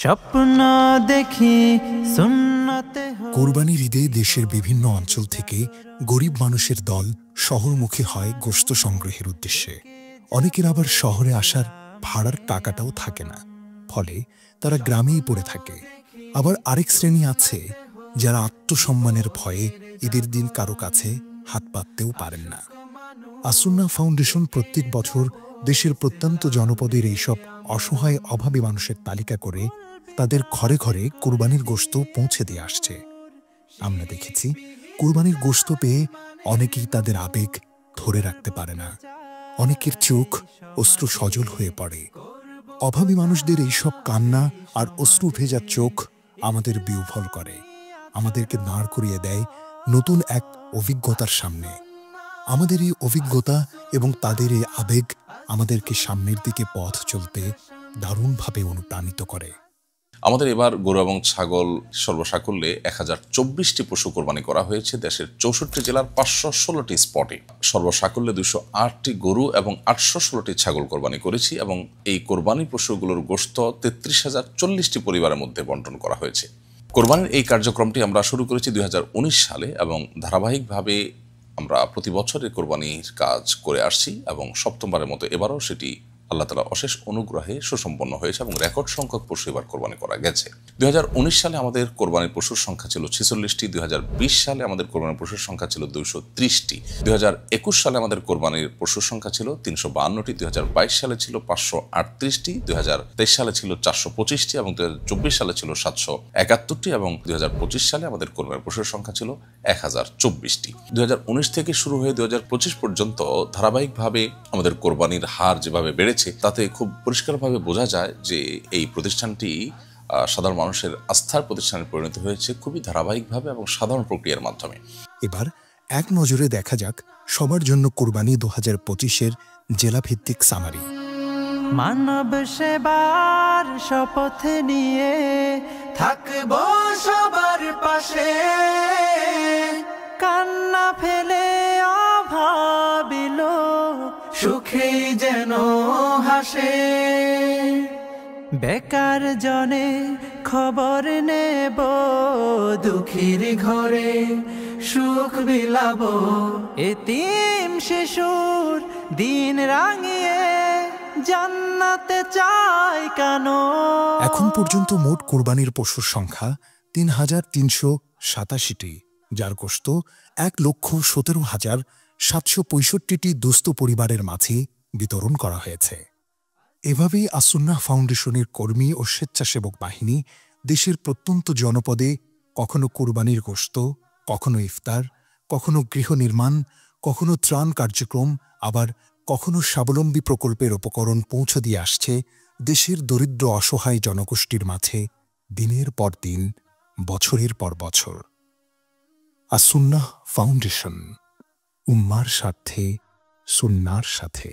স্বপ্ন দেখি সুন্নতে। কোরবানির ঈদে দেশের বিভিন্ন অঞ্চল থেকে গরিব মানুষের দল শহরমুখী হয় গোশত সংগ্রহের উদ্দেশ্যে। অনেকের আবার শহরে আসার ভাড়ার টাকাটাও থাকে না, ফলে তারা গ্রামেই পড়ে থাকে। আবার আরেক শ্রেণী আছে যারা আত্মসম্মানের ভয়ে ঈদের দিন কারো কাছে হাত পাততেও পারেন না। আসুন্নাহ ফাউন্ডেশন প্রত্যেক বছর দেশের প্রত্যন্ত জনপদের এইসব অসহায় অভাবী মানুষের তালিকা করে তাদের ঘরে ঘরে কুরবানির গোশত পৌঁছে দিয়ে আসছে। আমরা দেখেছি কুরবানির গোশত পেয়ে অনেকেই তাদের আবেগ ধরে রাখতে পারে না, অনেকের চোখ অশ্রু সজল হয়ে পড়ে। অভাবী মানুষদের এইসব কান্না আর অশ্রু ভেজা চোখ আমাদের বিহ্বল করে, আমাদেরকে দাঁড় করিয়ে দেয় নতুন এক অভিজ্ঞতার সামনে। আমাদের এই অভিজ্ঞতা এবং তাদের এই আবেগ আমাদেরকে সামনের দিকে পথ চলতে দারুণভাবে অনুপ্রাণিত করে। আমাদের এবার গরু এবং ছাগল সর্বসাকুল্যে 1024টি পশু কোরবানি করা হয়েছে দেশের 64 জেলার 516টি স্পটে। সর্বসাকুল্যে 208টি গরু এবং 816টি ছাগল কোরবানি করেছি এবং এই কোরবানি পশুগুলোর গোশত 33,040টি পরিবারের মধ্যে বন্টন করা হয়েছে। কোরবানির এই কার্যক্রমটি আমরা শুরু করেছি 2019 সালে এবং ধারাবাহিকভাবে আমরা প্রতি বছরের কোরবানির কাজ করে আসছি এবং সপ্তমবারের মতো এবারও সেটি আল্লাহ তাআলা অশেষ অনুগ্রহে সুসম্পন্ন হয়েছে এবং রেকর্ড সংখ্যক পশু এবার কোরবানি করা গেছে। 2019 সালে আমাদের কোরবানির পশুর সংখ্যা ছিল 46টি, 2020 সালে আমাদের কোরবানির পশুর সংখ্যা ছিল 230টি, 2021 সালে আমাদের কোরবানির পশুর সংখ্যা ছিল 352টি, 2022 সালে ছিল 538টি, 2023 সালে ছিল 425টি এবং 2024 সালে ছিল 771টি এবং 2025 সালে আমাদের কোরবানির পশুর সংখ্যা ছিল 1024টি। 2019 থেকে শুরু হয়ে 2025 পর্যন্ত ধারাবাহিকভাবে আমাদের কোরবানির হার যেভাবে বেড়েছে তাতে খুব পরিষ্কারভাবে বোঝা যায় যে এই প্রতিষ্ঠানটি সাধারণ মানুষের আস্থার প্রতিষ্ঠানে পরিণত হয়েছে খুবই ধারাবাহিকভাবে এবং সাধারণ প্রক্রিয়ার মাধ্যমে। এবার এক নজরে দেখা যাক সবার জন্য কোরবানি 2025-এর জেলাভিত্তিক সামারি। মানব সেবার শপথ নিয়ে থাকবো সবার পাশে, কান্না ফেলে অভাবিল সুখে যেন হাসে। বেকার জনে খবর নেব, দুঃখীর ঘরে সুখ বিলাব, এতিম শিশুর দিন রাঙিয়ে জান্নাতে চাই কেন। এখন পর্যন্ত মোট কোরবানির পশুর সংখ্যা 3,387টি, যার গোশত 1,17,765টি দুস্থ পরিবারের মাঝে বিতরণ করা হয়েছে। এভাবেই আসুন্নাহ ফাউন্ডেশনের কর্মী ও স্বেচ্ছাসেবক বাহিনী দেশের প্রত্যন্ত জনপদে কখনো কোরবানির গোশত, কখনো ইফতার, কখনো গৃহ নির্মাণ, কখনো ত্রাণ কার্যক্রম, আবার কখনো স্বাবলম্বী প্রকল্পের উপকরণ পৌঁছে দিয়ে আসছে দেশের দরিদ্র অসহায় জনগোষ্ঠীর মাঝে দিনের পর দিন, বছরের পর বছর। আসুন্নাহ ফাউন্ডেশন, উম্মার স্বার্থে, সুন্নাহর সাথে।